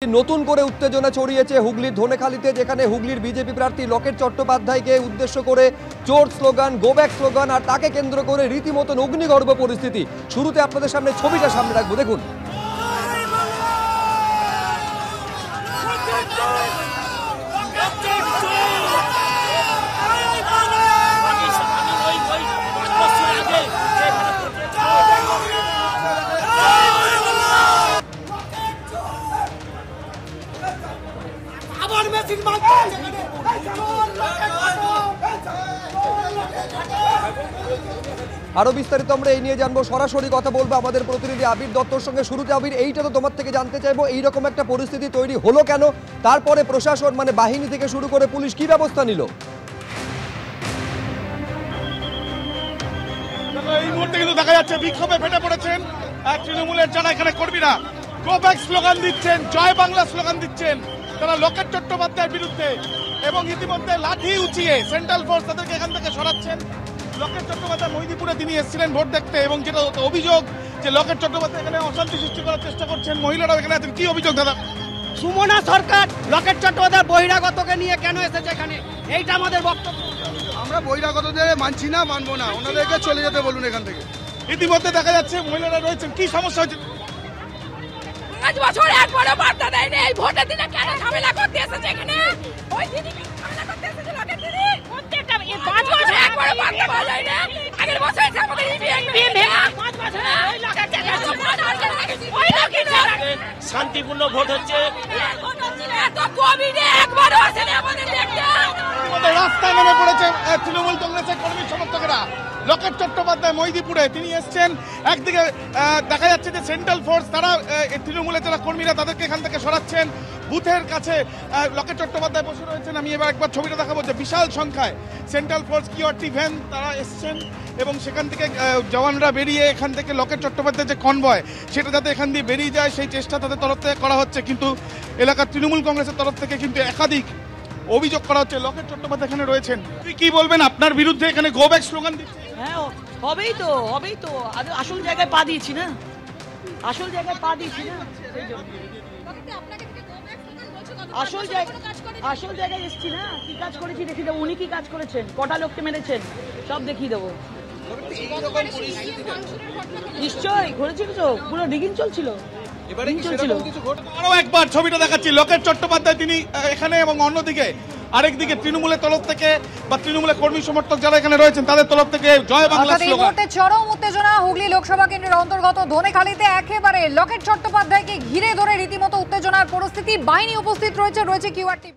নতুন করে উত্তেজনা ছড়িয়েছে হুগলির ধনেখালিতে, যেখানে হুগলির বিজেপি প্রার্থী লকেট চট্টোপাধ্যায়কে উদ্দেশ্য করে জোর স্লোগান, গো ব্যাক স্লোগান, আর তাকে কেন্দ্র করে রীতিমতন অগ্নিগর্ভ পরিস্থিতি। শুরুতে আপনাদের সামনে ছবিটা সামনে রাখবো, দেখুন। আরো বিস্তারিত আমরা এই নিয়ে জানবো, সরাসরি কথা বলবো আমাদের প্রতিনিধি আবির দত্তর সঙ্গে। শুরুতে আবির, এইটা তো তোমার থেকে জানতে চাইবো, এইরকম একটা পরিস্থিতি তৈরি হলো কেন, তারপরে প্রশাসন মানে বাহিনী থেকে শুরু করে পুলিশ কি ব্যবস্থা নিল? এই মুহূর্তে কিন্তু দেখা যাচ্ছে বিক্ষোভে ফেটে পড়েছেন তৃণমূলের যারা এখানে কর্মীরা গো ব্যাক স্লোগান দিচ্ছেন, জয় বাংলা স্লোগান দিচ্ছেন তারা লকেট চট্টোপাধ্যায়ের বিরুদ্ধে, এবং ইতিমধ্যে লাঠি উঁচিয়ে সেন্ট্রাল ফোর্স তাদেরকে এখান থেকে সরাচ্ছেন। লকেট চট্টোপাধ্যায় মহিদীপুরে তিনি এসেছিলেন ভোট দেখতে, এবং যেটা অভিযোগ যে লকেট চট্টোপাধ্যায় এখানে অশান্তি সৃষ্টি করার চেষ্টা করছেন, মহিলারাও এখানে আছেন। কি অভিযোগ দাদা? সুমনা সরকার লকেট চট্টোপাধ্যায় বহিরাগতকে নিয়ে কেন এসেছে এখানে, এইটা আমাদের বক্তব্য। আমরা বহিরাগতদের মানছি না, মানবো না, ওনাদেরকে চলে যেতে বলুন এখান থেকে। ইতিমধ্যে দেখা যাচ্ছে মহিলারা রয়েছেন। কি সমস্যা হচ্ছে? 5 বছর একবারও বার্তা দেয়নি, এই ভোটের দিনে কেন ঝামেলা করতে এসেছে এখানে? ওই দিদি কেন ঝামেলা করতে এসেছে লকেট দিদি? প্রত্যেকটা 5 বছর একবারও বার্তা পাওয়া যায় না। আগের বছর এসে আমাদের ইভিএম ভেঙা 5 বছর ওই লকেট ওই লকেট শান্তিপূর্ণ ভোট হচ্ছে। এত কোভিডে একবারও আসেনি আমাদের দেখতে। রাস্তায় নেমে পড়েছে তৃণমূল কংগ্রেসের কর্মী সমর্থকেরা। লকেট চট্টোপাধ্যায় মহিদীপুরে তিনি এসছেন, একদিকে দেখা যাচ্ছে যে সেন্ট্রাল ফোর্স তারা তৃণমূলের যারা কর্মীরা তাদেরকে এখান থেকে সরাচ্ছেন। বুথের কাছে লকেট চট্টোপাধ্যায় বসে রয়েছেন। আমি এবার একবার ছবিটা দেখাবো যে বিশাল সংখ্যায় সেন্ট্রাল ফোর্স কিউআরটি ভ্যান তারা এসছেন, এবং সেখান থেকে জওয়ানরা বেরিয়ে এখান থেকে লকেট চট্টোপাধ্যায়ের যে কনভয় সেটা যাতে এখান দিয়ে বেরিয়ে যায় সেই চেষ্টা তাদের তরফ থেকে করা হচ্ছে। কিন্তু এলাকার তৃণমূল কংগ্রেসের তরফ থেকে কিন্তু একাধিক অভিযোগ করা হচ্ছে লকেট চট্টোপাধ্যায় এখানে রয়েছেন। তুই কি বলবেন, আপনার বিরুদ্ধে এখানে গো ব্যাক স্লোগান দিচ্ছে? হ্যাঁ হবেই তো আসল জায়গায় পা দিয়েছি না, আসল জায়গায় পা দিয়েছি না, সেই জন্য আসল জায়গায় এসছি না। কি কাজ করেছি দেখিয়ে দেবো, উনি কি কাজ করেছেন, কটা লোককে মেরেছেন সব দেখিয়ে দেবো। নিশ্চয়ই ঘটেছিল, তো পুরো ডিগিং চলছিল। আরো একবার ছবিটা দেখাচ্ছি, লকেট চট্টোপাধ্যায় তিনি এখানে, এবং অন্যদিকে আরেকদিকে তৃণমূলের তরফ থেকে বা তৃণমূলের কর্মী সমর্থক যারা এখানে রয়েছেন তাদের তরফ থেকে জয় বাংলা স্লোগান। এই মুহূর্তে চরম উত্তেজনা হুগলি লোকসভা কেন্দ্রের অন্তর্গত ধনেখালিতে। একেবারে লকেট চট্টোপাধ্যায়কে ঘিরে ধরে রীতিমতো উত্তেজনার পরিস্থিতি। বাহিনী উপস্থিত রয়েছে কিউআরটি।